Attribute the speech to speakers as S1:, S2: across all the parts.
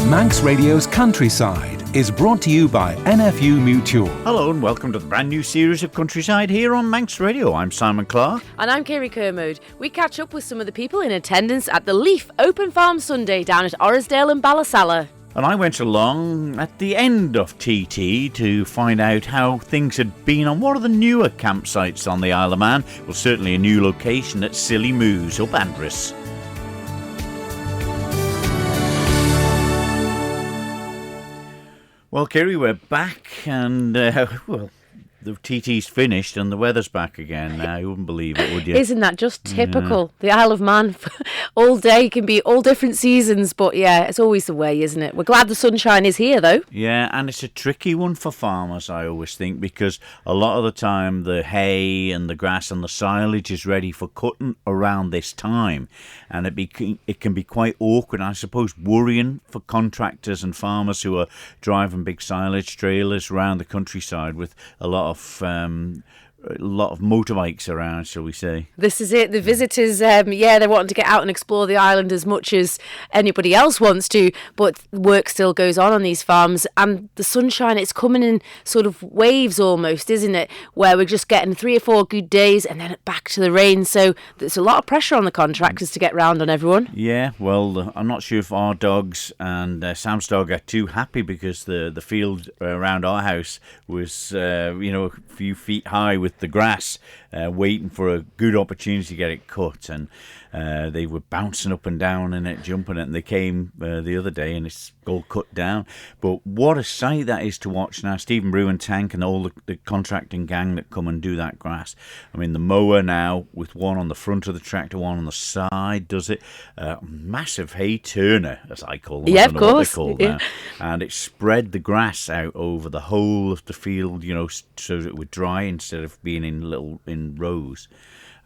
S1: Manx Radio's Countryside is brought to you by NFU Mutual.
S2: Hello and welcome to the brand new series of Countryside here on Manx Radio. I'm Simon Clark.
S3: And I'm Kirree. We catch up with some of the people in attendance at the Leaf Open Farm Sunday down at Orrisdale and Ballasalla.
S2: And I went along at the end of TT to find out how things had been on what are the newer campsites on the Isle of Man. Well, certainly a new location at Silly Moos up Andres. Well, Kirree, we're back and, the TT's finished and the weather's back again now. You wouldn't believe it, would you?
S3: Isn't that just typical? Yeah. The Isle of Man, all day can be all different seasons, but yeah, it's always the way, isn't it? We're glad the sunshine is here, though.
S2: Yeah, and it's a tricky one for farmers, I always think, because a lot of the time the hay and the grass and the silage is ready for cutting around this time, and it can be quite awkward, I suppose, worrying for contractors and farmers who are driving big silage trailers around the countryside with a lot of motorbikes around, shall we say.
S3: This is it. The visitors, they're wanting to get out and explore the island as much as anybody else wants to, but work still goes on these farms. And the sunshine, it's coming in sort of waves almost, isn't it? Where we're just getting 3 or 4 good days and then back to the rain. So there's a lot of pressure on the contractors to get round on everyone. Yeah,
S2: well, I'm not sure if our dogs and Sam's dog are too happy because the field around our house was, a few feet high with the grass, waiting for a good opportunity to get it cut, and they were bouncing up and down in it, jumping it, and they came the other day and it's all cut down. But what a sight that is to watch now. Stephen Brew and Tank and all the contracting gang that come and do that grass. I mean, the mower now with one on the front of the tractor, one on the side does it. Massive hay turner, as I call them.
S3: Yeah, of course.
S2: What they're called now. And it spread the grass out over the whole of the field, so that it would dry instead of being in rows.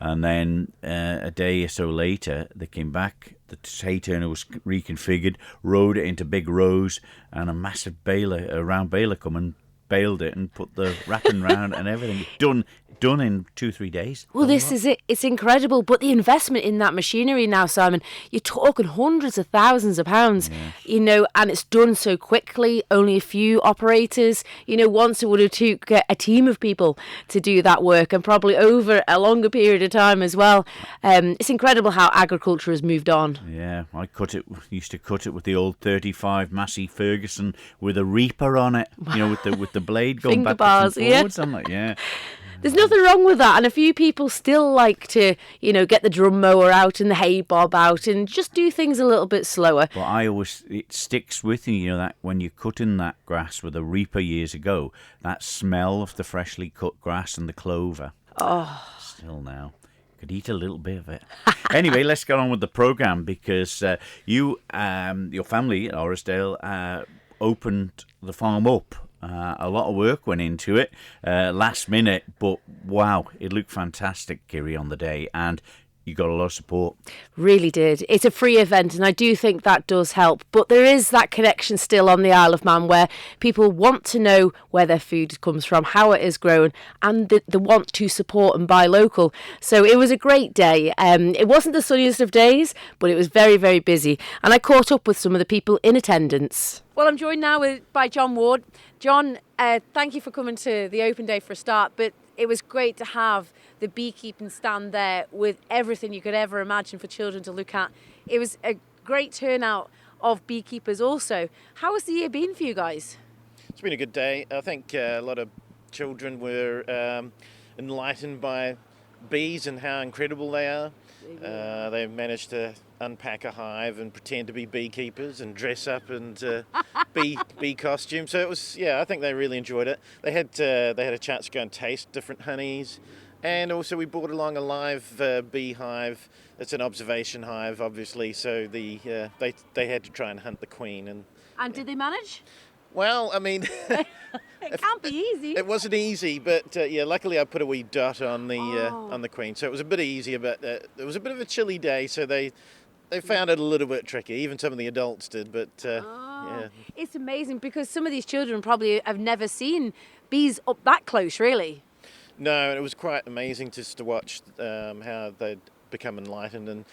S2: And then a day or so later, they came back. The hay turner was reconfigured, rode it into big rows, and a massive round baler come and baled it and put the wrapping round and everything. Done in 2-3 days.
S3: Well, this is it. It's incredible. But the investment in that machinery now, Simon, you're talking hundreds of thousands of pounds, and it's done so quickly, only a few operators. Once it would have took a team of people to do that work, and probably over a longer period of time as well. It's incredible how agriculture has moved on.
S2: Yeah, I used to cut it with the old 35 Massey Ferguson with a reaper on it, with the blade going
S3: Finger
S2: backwards
S3: bars,
S2: and forwards. I'm like, yeah.
S3: There's nothing wrong with that, and a few people still like to, get the drum mower out and the hay bob out and just do things a little bit slower.
S2: But it sticks with you, that when you're cutting that grass with a reaper years ago, that smell of the freshly cut grass and the clover.
S3: Oh.
S2: Still now. Could eat a little bit of it. Anyway, let's get on with the programme because your family at Orrisdale opened the farm up. A lot of work went into it last minute, but wow, it looked fantastic, Kirree, on the day, and you got a lot of support.
S3: Really did. It's a free event, and I do think that does help. But there is that connection still on the Isle of Man where people want to know where their food comes from, how it is grown, and the want to support and buy local. So it was a great day. It wasn't the sunniest of days, but it was very, very busy. And I caught up with some of the people in attendance. Well, I'm joined now by John Ward. John, thank you for coming to the open day for a start, but it was great to have the beekeeping stand there with everything you could ever imagine for children to look at. It was a great turnout of beekeepers also. How has the year been for you guys?
S4: It's been a good day. I think a lot of children were enlightened by bees and how incredible they are. They managed to unpack a hive and pretend to be beekeepers and dress up in bee costumes. So it was, I think they really enjoyed it. They had a chance to go and taste different honeys, and also we brought along a live beehive. It's an observation hive, obviously. So they had to try and hunt the queen. And
S3: did they manage?
S4: Well, I mean,
S3: it can't be easy.
S4: It wasn't easy, but luckily I put a wee dot on the queen, so it was a bit easier. But it was a bit of a chilly day, so they found it a little bit tricky. Even some of the adults did, but yeah.
S3: It's amazing because some of these children probably have never seen bees up that close, really.
S4: No, it was quite amazing just to watch how they'd become enlightened, and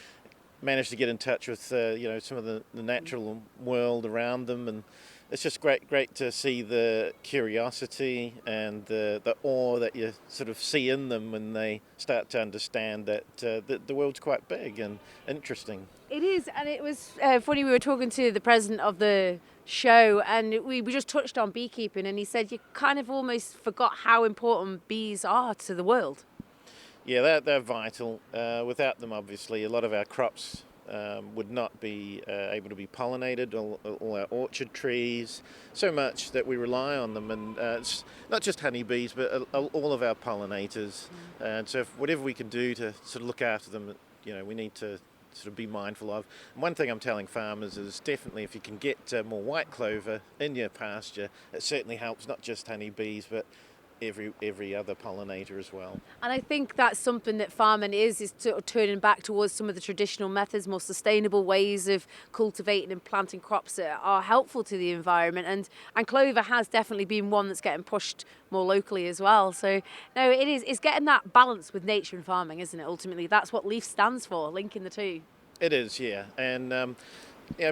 S4: manage to get in touch with some of the natural world around them, and it's just great to see the curiosity and the awe that you sort of see in them when they start to understand that the world's quite big and interesting.
S3: It is, and it was funny. We were talking to the president of the show, and we just touched on beekeeping, and he said you kind of almost forgot how important bees are to the world.
S4: Yeah, they're vital. Without them, obviously, a lot of our crops would not be able to be pollinated, all our orchard trees, so much that we rely on them. And it's not just honeybees, but all of our pollinators. And so whatever we can do to sort of look after them, we need to sort of be mindful of. And one thing I'm telling farmers is definitely if you can get more white clover in your pasture, it certainly helps not just honeybees, but every other pollinator as well.
S3: And I think that's something that farming is sort of turning back towards some of the traditional methods, more sustainable ways of cultivating and planting crops that are helpful to the environment. And clover has definitely been one that's getting pushed more locally as well. So no, it's getting that balance with nature and farming, isn't it? Ultimately, that's what LEAF stands for, linking the two.
S4: It is, yeah. And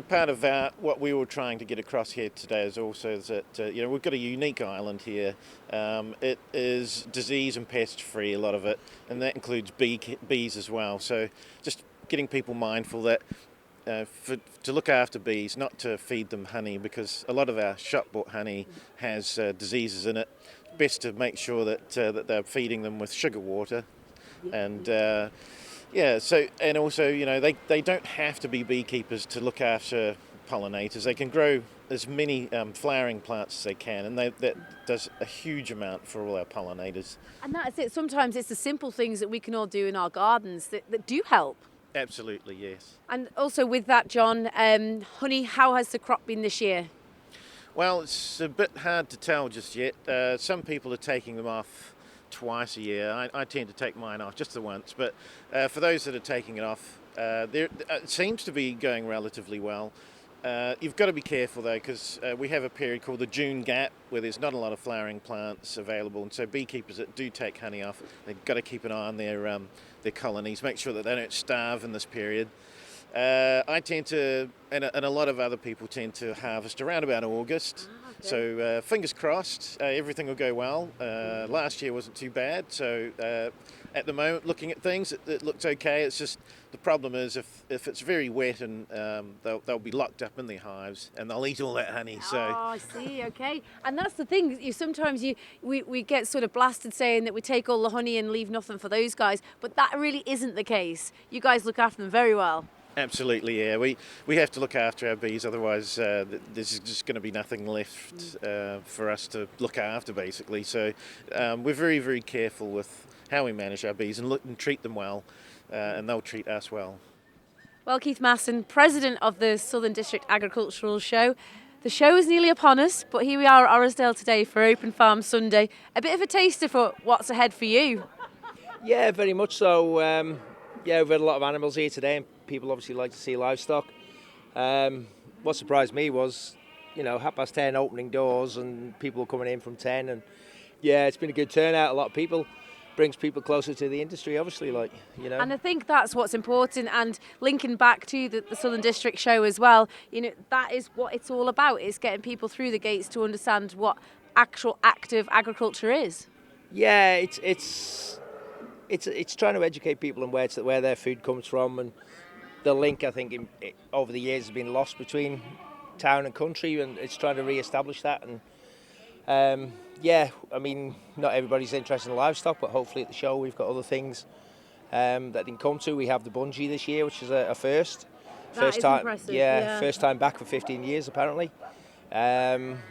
S4: part of what we were trying to get across here today is also that we've got a unique island here. It is disease and pest free, a lot of it, and that includes bees as well. So just getting people mindful that to look after bees, not to feed them honey, because a lot of our shop bought honey has diseases in it. Best to make sure that they're feeding them with sugar water, and and also, they don't have to be beekeepers to look after pollinators. They can grow as many flowering plants as they can, and that does a huge amount for all our pollinators.
S3: And that's it. Sometimes it's the simple things that we can all do in our gardens that do help.
S4: Absolutely, yes.
S3: And also with that, John, honey, how has the crop been this year?
S4: Well, it's a bit hard to tell just yet. Some people are taking them off twice a year. I tend to take mine off just the once, but for those that are taking it off, it seems to be going relatively well. You've got to be careful though, because we have a period called the June gap where there's not a lot of flowering plants available, and so beekeepers that do take honey off, they've got to keep an eye on their colonies, make sure that they don't starve in this period. I tend to, and a lot of other people tend to harvest around about August. Okay. So fingers crossed, everything will go well. Last year wasn't too bad, so at the moment, looking at things, it looks okay. It's just the problem is if it's very wet, and they'll be locked up in their hives, and they'll eat all that honey. So.
S3: Oh, I see. Okay, and that's the thing. Sometimes we get sort of blasted saying that we take all the honey and leave nothing for those guys, but that really isn't the case. You guys look after them very well.
S4: Absolutely, yeah. We have to look after our bees, otherwise there's just going to be nothing left for us to look after, basically. So we're very, very careful with how we manage our bees and look and treat them well, and they'll treat us well.
S3: Well, Keith Masson, President of the Southern District Agricultural Show. The show is nearly upon us, but here we are at Orrisdale today for Open Farm Sunday. A bit of a taster for what's ahead for you.
S5: Yeah, very much so. We've had a lot of animals here today, and people obviously like to see livestock. What surprised me was, 10:30 opening doors and people coming in from 10, and it's been a good turnout. A lot of people, brings people closer to the industry, obviously,
S3: And I think that's what's important, and linking back to the Southern District show as well, that is what it's all about, is getting people through the gates to understand what actual active agriculture is.
S5: Yeah, it's trying to educate people on where their food comes from, and the link, I think, over the years has been lost between town and country, and it's trying to re-establish that. And not everybody's interested in livestock, but hopefully at the show we've got other things that they can come to. We have the bungee this year, which is a first.
S3: First time, impressive. Yeah,
S5: first time back for 15 years apparently.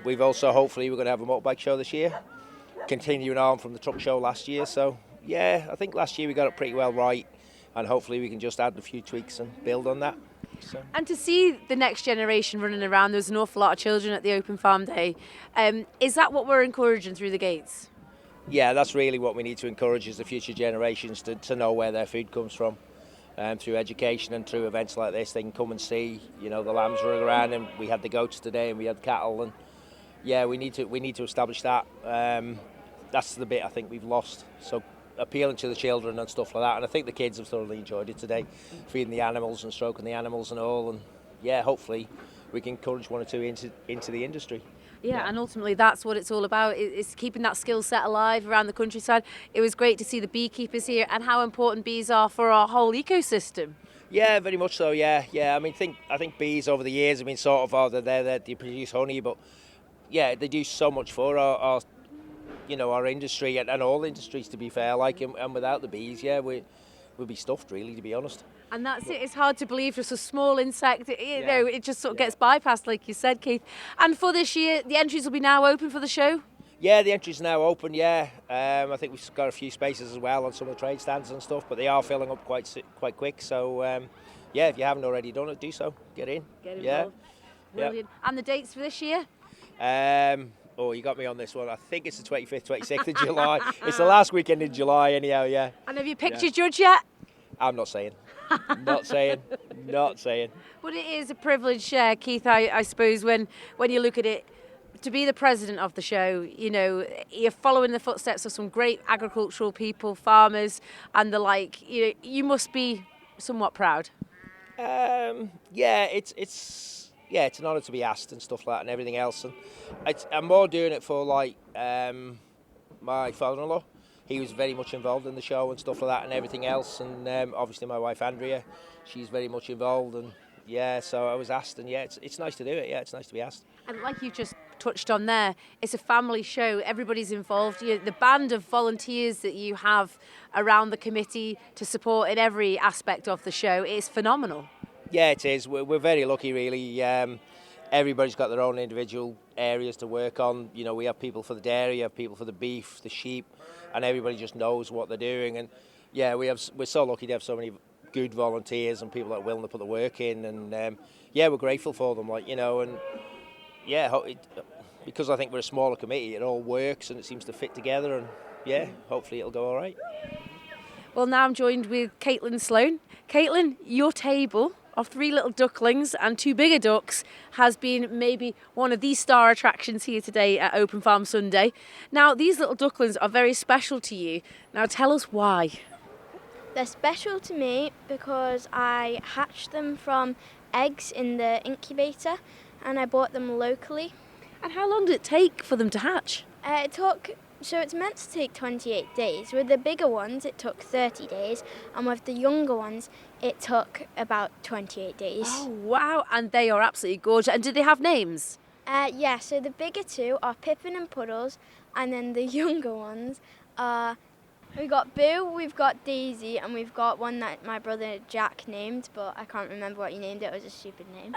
S5: We've also, hopefully, we're going to have a motorbike show this year, continuing on from the truck show last year. So I think last year we got it pretty well right, and hopefully we can just add a few tweaks and build on that. So.
S3: And to see the next generation running around, there's an awful lot of children at the Open Farm Day. Is that what we're encouraging through the gates?
S5: Yeah, that's really what we need to encourage, is the future generations to know where their food comes from. Through education and through events like this, they can come and see, the lambs running around, and we had the goats today and we had cattle, and we need to establish that. That's the bit I think we've lost. So appealing to the children and stuff like that. And I think the kids have thoroughly enjoyed it today, feeding the animals and stroking the animals and all. And yeah, hopefully we can encourage one or two into the industry.
S3: Yeah, and ultimately that's what it's all about, is keeping that skill set alive around the countryside. It was great to see the beekeepers here and how important bees are for our whole ecosystem.
S5: Yeah, very much so. Yeah. I mean, I think bees over the years have been sort of, they produce honey, but yeah, they do so much for our our industry and all industries, to be fair. Like, and without the bees, yeah, we'd be stuffed, really, to be honest.
S3: And that's it. It's hard to believe, just a small insect, you know, it just sort of gets bypassed, like you said, Keith. And for this year, the entries will be now open for the show?
S5: Yeah, the entry's now open, yeah. I think we've got a few spaces as well on some of the trade stands and stuff, but they are filling up quite quick. So, yeah, if you haven't already done it, do so. Get in.
S3: Get involved.
S5: Yeah.
S3: Brilliant. And the dates for this year?
S5: You got me on this one. I think it's the 25th, 26th of July. It's the last weekend in July, anyhow, yeah.
S3: And have you picked your judge yet?
S5: I'm not saying. Not saying.
S3: But it is a privilege, Keith, I suppose, when you look at it, to be the president of the show. You know, you're following the footsteps of some great agricultural people, farmers and the like. You must be somewhat proud. It's an honour to be asked and stuff like that and everything else. And I'm more doing it for my father-in-law. He was very much involved in the show and stuff like that and everything else. And obviously my wife Andrea, she's very much involved. And yeah, so I was asked, and yeah, it's nice to do it. Yeah, it's nice to be asked. And like you just touched on there, it's a family show. Everybody's involved. The band of volunteers that you have around the committee to support in every aspect of the show is phenomenal.
S5: Yeah, it is. We're very lucky, really. Everybody's got their own individual areas to work on. You know, we have people for the dairy, we have people for the beef, the sheep, and everybody just knows what they're doing. And yeah, we're so lucky to have so many good volunteers and people that are willing to put the work in. And yeah, we're grateful for them, and yeah, because I think we're a smaller committee, it all works and it seems to fit together. And yeah, hopefully it'll go all right.
S3: Well, now I'm joined with Caitlin Sloan. Caitlin, your table of 3 little ducklings and 2 bigger ducks has been maybe one of the star attractions here today at Open Farm Sunday. Now, these little ducklings are very special to you. Now, tell us why.
S6: They're special to me because I hatched them from eggs in the incubator and I bought them locally.
S3: And how long did it take for them to hatch?
S6: So it's meant to take 28 days. With the bigger ones, it took 30 days. And with the younger ones, it took about 28 days.
S3: Oh, wow. And they are absolutely gorgeous. And do they have names?
S6: Yeah, so the bigger 2 are Pippin and Puddles. And then the younger ones are... We've got Boo, we've got Daisy, and we've got one that my brother Jack named, but I can't remember what he named it. It was a stupid name.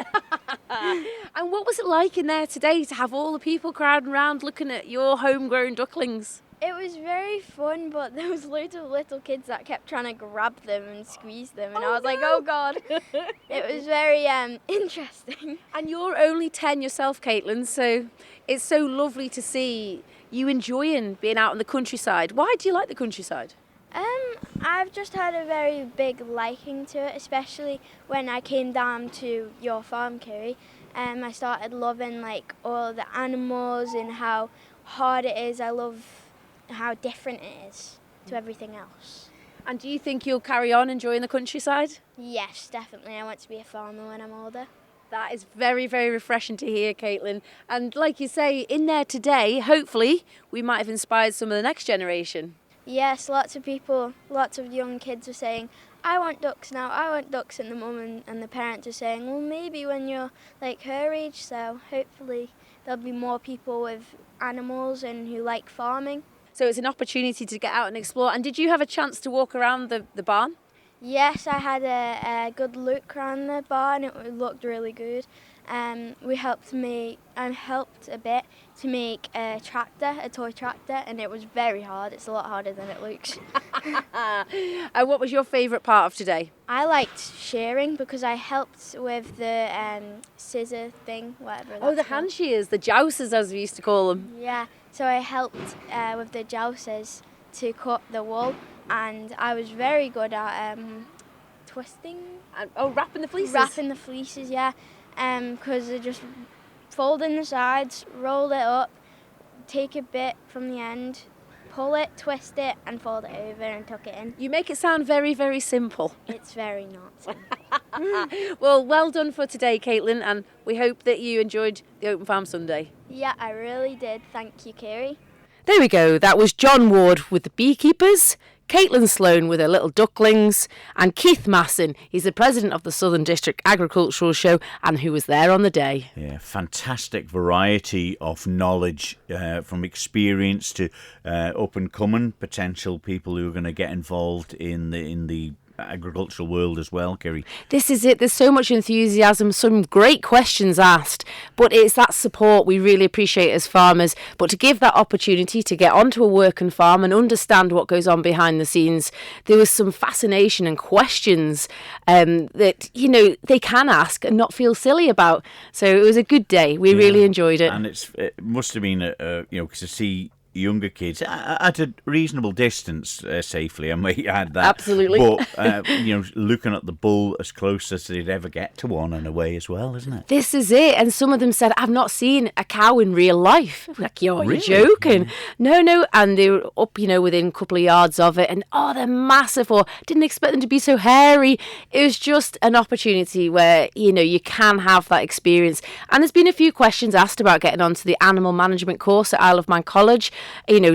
S3: And what was it like in there today to have all the people crowding around looking at your homegrown ducklings?
S6: It was very fun, but there was loads of little kids that kept trying to grab them and squeeze them, and I was like, oh God. It was very interesting.
S3: And you're only 10 yourself, Caitlin, so it's so lovely to see you enjoying being out in the countryside. Why do you like the countryside?
S6: I've just had a very big liking to it, especially when I came down to your farm, Kirree. I started loving all the animals and how hard it is. I love how different it is to everything else.
S3: And do you think you'll carry on enjoying the countryside?
S6: Yes, definitely. I want to be a farmer when I'm older.
S3: That is very, very refreshing to hear, Caitlin. And like you say, in there today, hopefully, we might have inspired some of the next generation.
S6: Yes, lots of people, lots of young kids are saying, I want ducks now, I want ducks, and the mum and the parents are saying, well, maybe when you're like her age, so hopefully there'll be more people with animals and who like farming.
S3: So it's an opportunity to get out and explore. And did you have a chance to walk around the barn?
S6: Yes, I had a good look around the barn. It looked really good. I helped a bit to make a toy tractor, and it was very hard. It's a lot harder than it looks.
S3: And what was your favourite part of today?
S6: I liked shearing because I helped with the scissor thing, whatever.
S3: Oh, the hand shears, the jousers as we used to call them.
S6: Yeah, so I helped with the jousers to cut the wool, and I was very good at twisting.
S3: Wrapping the fleeces.
S6: Wrapping the fleeces, yeah. Because I just fold in the sides, roll it up, take a bit from the end, pull it, twist it, and fold it over and tuck it in.
S3: You make it sound very, very simple.
S6: It's very not simple.
S3: Well done for today, Caitlin, and we hope that you enjoyed the Open Farm Sunday.
S6: Yeah, I really did. Thank you, Kirree.
S3: There we go. That was John Ward with the beekeepers, Caitlin Sloan with her little ducklings, and Keith Masson. He's the president of the Southern District Agricultural Show and who was there on the day.
S2: Yeah, fantastic variety of knowledge from experience to up-and-coming potential people who are going to get involved in the agricultural world as well, Kirree.
S3: This is it. There's so much enthusiasm, some great questions asked, but it's that support we really appreciate as farmers. But to give that opportunity to get onto a working farm and understand what goes on behind the scenes, there was some fascination and questions that, you know, they can ask and not feel silly about. So it was a good day. We really enjoyed it.
S2: And it must have been, because to see younger kids at a reasonable distance, safely, I might add that.
S3: Absolutely.
S2: But looking at the bull as close as they'd ever get to one in a way as well, isn't it?
S3: This is it. And some of them said, I've not seen a cow in real life. I'm like, you're
S2: Really?
S3: joking. No. And they were up, within a couple of yards of it. And, they're massive, or didn't expect them to be so hairy. It was just an opportunity where, you can have that experience. And there's been a few questions asked about getting onto the animal management course at Isle of Man College.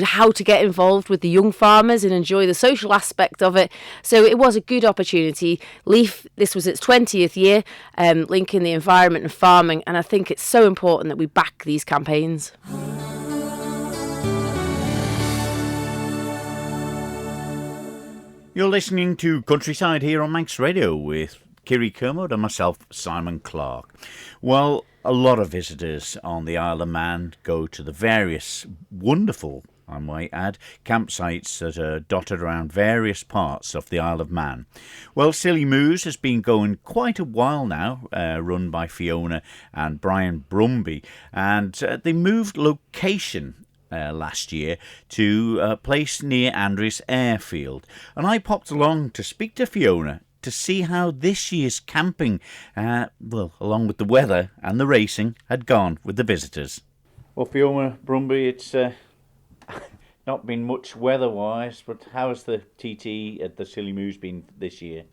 S3: How to get involved with the young farmers and enjoy the social aspect of it. So it was a good opportunity. LEAF, this was its 20th year, linking the environment and farming, and I think it's so important that we back these campaigns.
S2: You're listening to Countryside here on Manx Radio with Kirree Kermode and myself, Simon Clark. Well, a lot of visitors on the Isle of Man go to the various wonderful, I might add, campsites that are dotted around various parts of the Isle of Man. Well, Silly Moos has been going quite a while now, run by Fiona and Brian Brumby, and they moved location last year to a place near Andreas Airfield. And I popped along to speak to Fiona to see how this year's camping, along with the weather and the racing, had gone with the visitors. Well, Fiona Brumby, it's not been much weather-wise, but how's the TT at the Silly Moos been this year?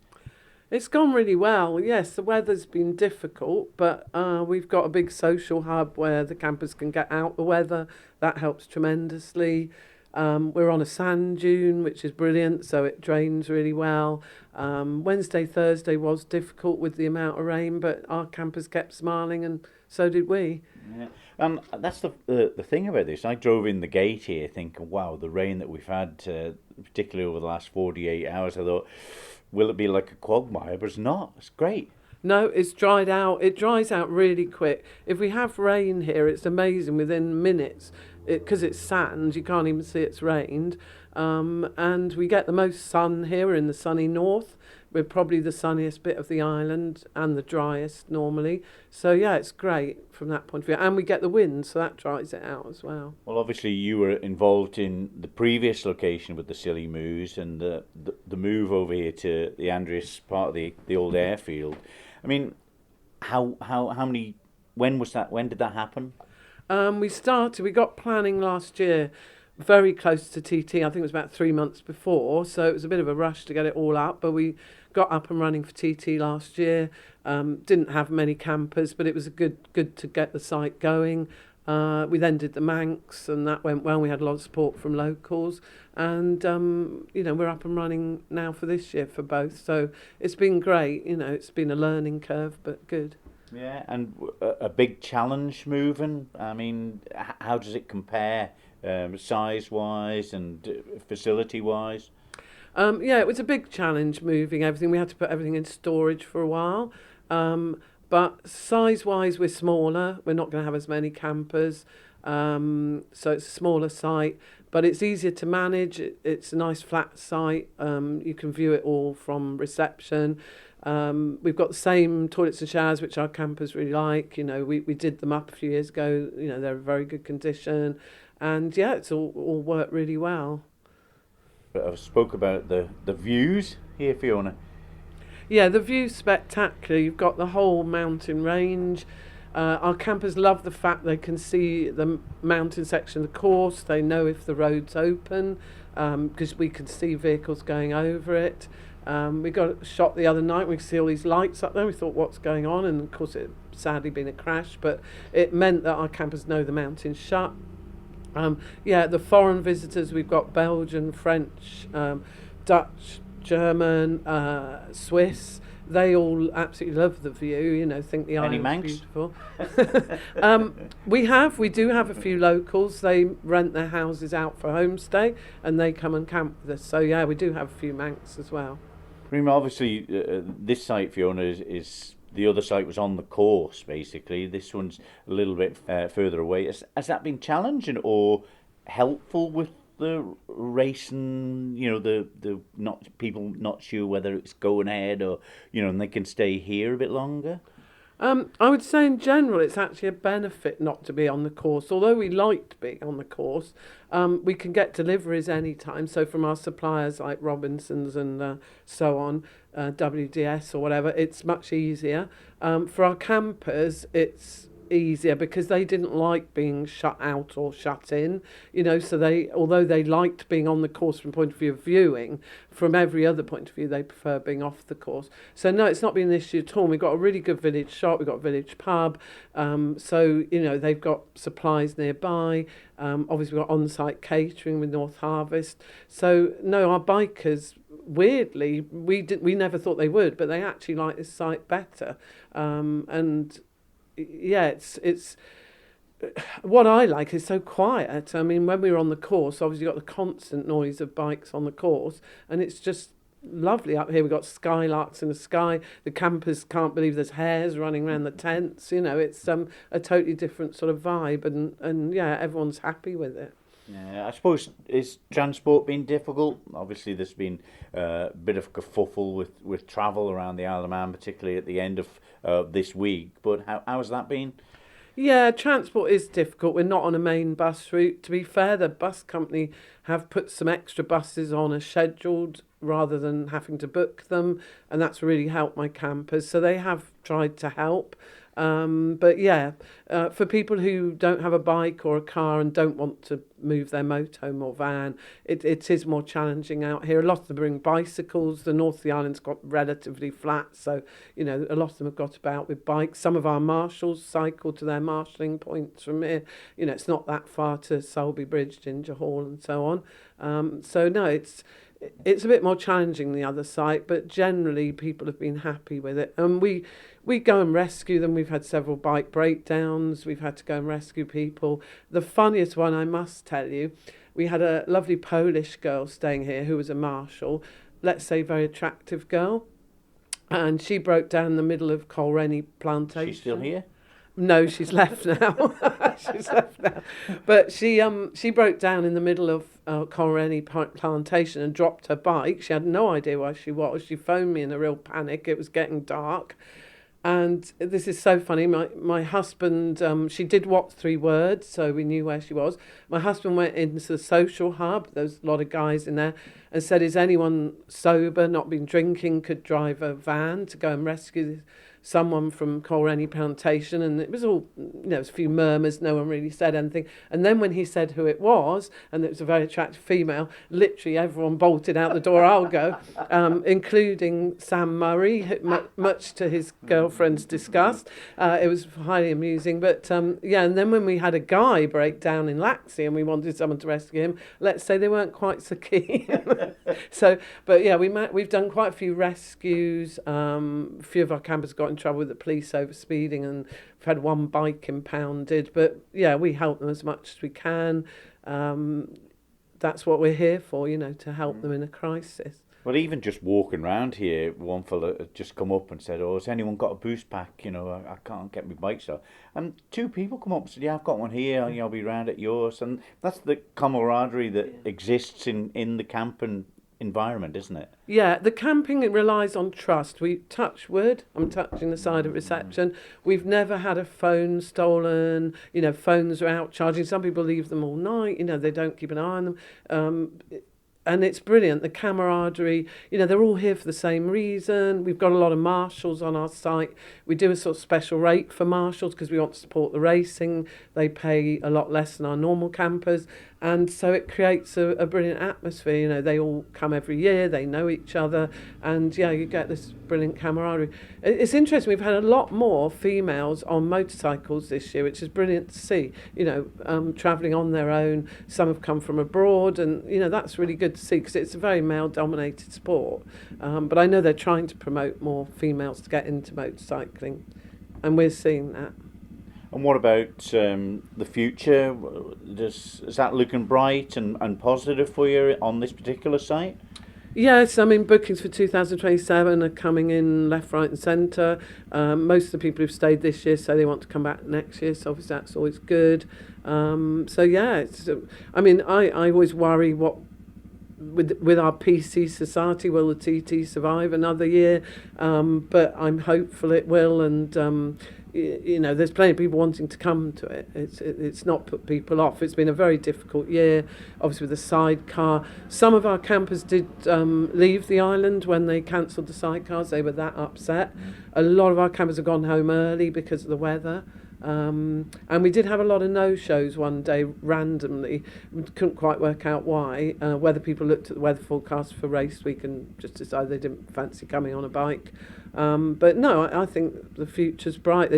S7: It's gone really well. Yes, the weather's been difficult, but we've got a big social hub where the campers can get out the weather. That helps tremendously. We're on a sand dune, which is brilliant, so it drains really well. Wednesday, Thursday was difficult with the amount of rain, but our campers kept smiling, and so did we.
S2: Yeah. That's the thing about this. I drove in the gate here thinking, wow, the rain that we've had, particularly over the last 48 hours, I thought, will it be like a quagmire? But it's not. It's great.
S7: No, it's dried out. It dries out really quick. If we have rain here, it's amazing. Within minutes, because it's sand, you can't even see it's rained. And we get the most sun here. We're in the sunny north. We're probably the sunniest bit of the island and the driest normally. So yeah, it's great from that point of view. And we get the wind, so that dries it out as well.
S2: Well, obviously you were involved in the previous location with the Silly Moos and the move over here to the Andreas part of the old airfield. I mean, when was that? When did that happen?
S7: We got planning last year, very close to TT. I think it was about 3 months before, so it was a bit of a rush to get it all up, but we got up and running for TT last year. Didn't have many campers, but it was good to get the site going. We then did the Manx, and that went well. We had a lot of support from locals, and we're up and running now for this year for both. So it's been great. It's been a learning curve, but good.
S2: Yeah, and a big challenge moving. I mean, how does it compare size-wise and facility-wise?
S7: It was a big challenge moving everything. We had to put everything in storage for a while. But size-wise, we're smaller. We're not going to have as many campers. So it's a smaller site, but it's easier to manage. It's a nice flat site. You can view it all from reception. We've got the same toilets and showers, which our campers really like. We did them up a few years ago. They're in very good condition. And yeah, it's all worked really well.
S2: But I spoke about the views here, Fiona.
S7: Yeah, the view's spectacular. You've got the whole mountain range. Our campers love the fact they can see the mountain section of the course. They know if the road's open because we can see vehicles going over it. We got a shot the other night. We could see all these lights up there. We thought, what's going on? And of course, it sadly been a crash, but it meant that our campers know the mountain's shut. The foreign visitors, we've got Belgian, French, Dutch, German, Swiss. They all absolutely love the view, you know, think the
S2: Any
S7: island's
S2: Manx?
S7: beautiful. We do have a few locals. They rent their houses out for homestay and they come and camp with us. So yeah, we do have a few Manx as well.
S2: Rima, obviously, this site, Fiona, is the other site was on the course, basically. This one's a little bit further away. Has that been challenging or helpful with the racing? You know, the not people not sure whether it's going ahead or, you know, and they can stay here a bit longer?
S7: I would say in general it's actually a benefit not to be on the course. Although we liked being on the course, we can get deliveries anytime. So from our suppliers like Robinson's and so on, WDS or whatever, it's much easier. For our campers, it's easier because they didn't like being shut out or shut in, you know, so although they liked being on the course from point of view of viewing, from every other point of view they prefer being off the course. So no, it's not been an issue at all. We've got a really good village shop, we've got a village pub, so you know, they've got supplies nearby. Obviously we've got on-site catering with North Harvest. So no, our bikers, weirdly, we never thought they would, but they actually like this site better. And yeah, it's what I like is so quiet. I mean, when we were on the course, obviously you got the constant noise of bikes on the course, and it's just lovely up here. We've got skylarks in the sky. The campers can't believe there's hares running around the tents. You know, it's a totally different sort of vibe, and yeah, everyone's happy with it.
S2: Yeah, I suppose, is transport been difficult? Obviously, there's been a bit of kerfuffle with travel around the Isle of Man, particularly at the end of this week. But how has that been?
S7: Yeah, transport is difficult. We're not on a main bus route. To be fair, the bus company have put some extra buses on as scheduled rather than having to book them, and that's really helped my campers. So they have tried to help. But yeah, for people who don't have a bike or a car and don't want to move their motorhome or van, it is more challenging out here. A lot of them bring bicycles. The north of the island's got relatively flat, so you know, a lot of them have got about with bikes. Some of our marshals cycle to their marshalling points from here. You know, it's not that far to Sulby Bridge, Ginger Hall, and so on. So no, it's a bit more challenging the other site, but generally people have been happy with it. And we go and rescue them. We've had several bike breakdowns. We've had to go and rescue people. The funniest one, I must tell you, we had a lovely Polish girl staying here who was a marshal, let's say very attractive girl, and she broke down in the middle of Kirree plantation.
S2: She's still here?
S7: No, she's left now. She's left now. But she broke down in the middle of Kirree plantation and dropped her bike. She had no idea where she was. She phoned me in a real panic. It was getting dark. And this is so funny. My husband, she did what 3 words, so we knew where she was. My husband went into the social hub. There's a lot of guys in there, and said, is anyone sober, not been drinking, could drive a van to go and rescue someone from Kirree plantation? And it was all, you know, it was a few murmurs, no one really said anything. And then when he said who it was, and it was a very attractive female, literally everyone bolted out the door. I'll go, including Sam Murray, much to his girlfriend's disgust. It was highly amusing. But yeah, and then when we had a guy break down in Laxey and we wanted someone to rescue him, let's say they weren't quite so keen. So, but yeah, we've done quite a few rescues. A few of our campers got in trouble with the police over speeding, and we've had 1 bike impounded. But yeah, we help them as much as we can. That's what we're here for, you know, to help them in a crisis.
S2: Well, even just walking around here, one fella had just come up and said, has anyone got a boost pack? You know, I can't get my bike started. And 2 people come up and said, yeah, I've got one here, I'll be round at yours. And that's the camaraderie that exists in the camping environment, isn't it?
S7: Yeah, the camping, it relies on trust. We touch wood. I'm touching the side of reception. We've never had a phone stolen. You know, phones are out charging. Some people leave them all night. You know, they don't keep an eye on them. it's brilliant. The camaraderie, they're all here for the same reason. We've got a lot of marshals on our site. We do a sort of special rate for marshals because we want to support the racing. They pay a lot less than our normal campers. And so it creates a brilliant atmosphere. They all come every year, they know each other, and you get this brilliant camaraderie. It's interesting, we've had a lot more females on motorcycles this year, which is brilliant to see, travelling on their own. Some have come from abroad, and that's really good to see because it's a very male-dominated sport. But I know they're trying to promote more females to get into motorcycling, and we're seeing that.
S2: And what about the future? Is that looking bright and positive for you on this particular site?
S7: Yes, bookings for 2027 are coming in left, right and centre. Most of the people who've stayed this year say they want to come back next year, so obviously that's always good. I always worry what with our PC society, will the TT survive another year? But I'm hopeful it will, and there's plenty of people wanting to come to it. It's not put people off. It's been a very difficult year, obviously with the sidecar. Some of our campers did leave the island when they cancelled the sidecars. They were that upset. A lot of our campers have gone home early because of the weather. And we did have a lot of no-shows one day randomly. We couldn't quite work out why. Whether people looked at the weather forecast for race week and just decided they didn't fancy coming on a bike. But no, I think the future's bright.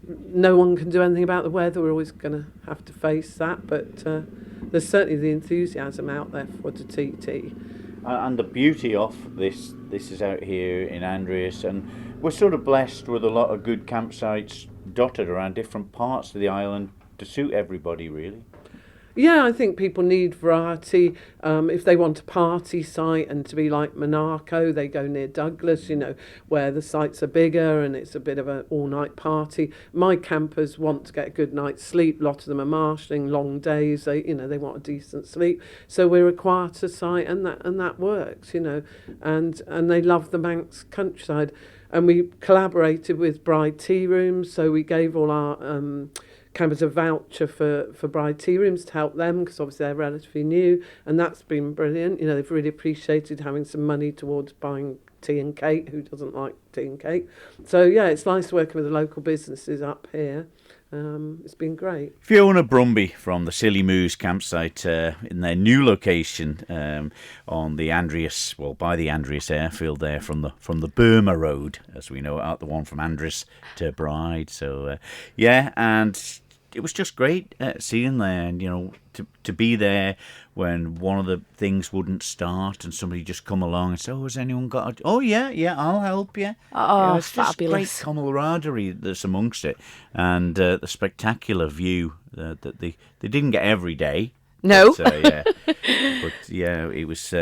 S7: No one can do anything about the weather. We're always going to have to face that. But there's certainly the enthusiasm out there for the TT.
S2: And the beauty of this is out here in Andreas, and we're sort of blessed with a lot of good campsites dotted around different parts of the island to suit everybody, really.
S7: Yeah, I think people need variety. If they want a party site and to be like Monaco, they go near Douglas, where the sites are bigger and it's a bit of an all-night party. My campers want to get a good night's sleep. A lot of them are marshalling long days. They want a decent sleep. So we're a quieter site, and that works, And they love the Manx Countryside. And we collaborated with Bride Tea Rooms, so we gave all our campers a voucher for Bride Tea Rooms to help them, because obviously they're relatively new, and that's been brilliant. They've really appreciated having some money towards buying tea and cake. Who doesn't like tea and cake? So yeah, it's nice working with the local businesses up here. It's been great.
S2: Fiona Brumby from the Silly Moos campsite in their new location on the Andreas, by the Andreas airfield there from the Burma Road, as we know, out the one from Andreas to Bride. So and it was just great seeing there, and to be there when one of the things wouldn't start and somebody just come along and say, has anyone got I'll help you.
S3: Oh,
S2: it's just
S3: fabulous.
S2: great camaraderie that's amongst it, and the spectacular view that they didn't get every day.
S3: No.
S2: But it was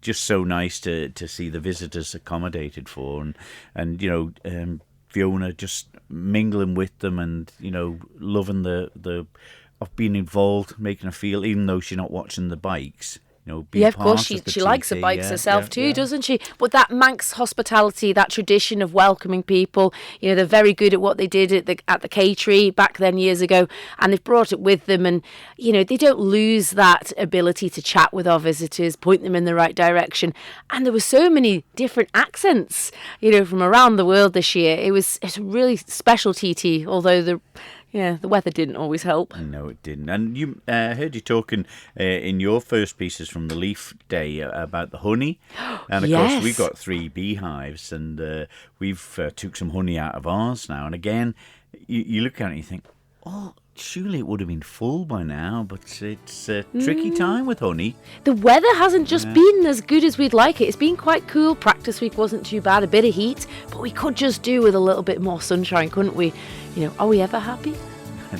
S2: just so nice to see the visitors accommodated for, and Fiona just mingling with them, and loving the of being involved, making her feel, even though she's not watching the bikes. Being
S3: of course,
S2: part of
S3: she
S2: the
S3: likes the
S2: TT,
S3: bikes herself too, doesn't she? But that Manx hospitality, that tradition of welcoming people, they're very good at what they did at the Kirree back then years ago, and they've brought it with them, and they don't lose that ability to chat with our visitors, point them in the right direction. And there were so many different accents, from around the world this year. It's a really special TT, although the weather didn't always help.
S2: No, it didn't. And you heard you talking in your first pieces from the Leaf Day about the honey. And, of course, we've got 3 beehives, and we've took some honey out of ours now. And, again, you look at it and you think, surely it would have been full by now, but it's a tricky time with honey.
S3: The weather hasn't just been as good as we'd like it. It's been quite cool. Practice week wasn't too bad, a bit of heat, but we could just do with a little bit more sunshine, couldn't we? Are we ever happy?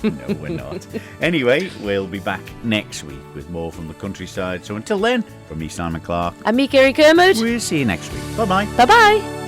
S2: No, we're not. Anyway, we'll be back next week with more from the countryside. So until then, from me, Simon Clark.
S3: And me, Kirree Kermode.
S2: We'll see you next week. Bye-bye.
S3: Bye-bye.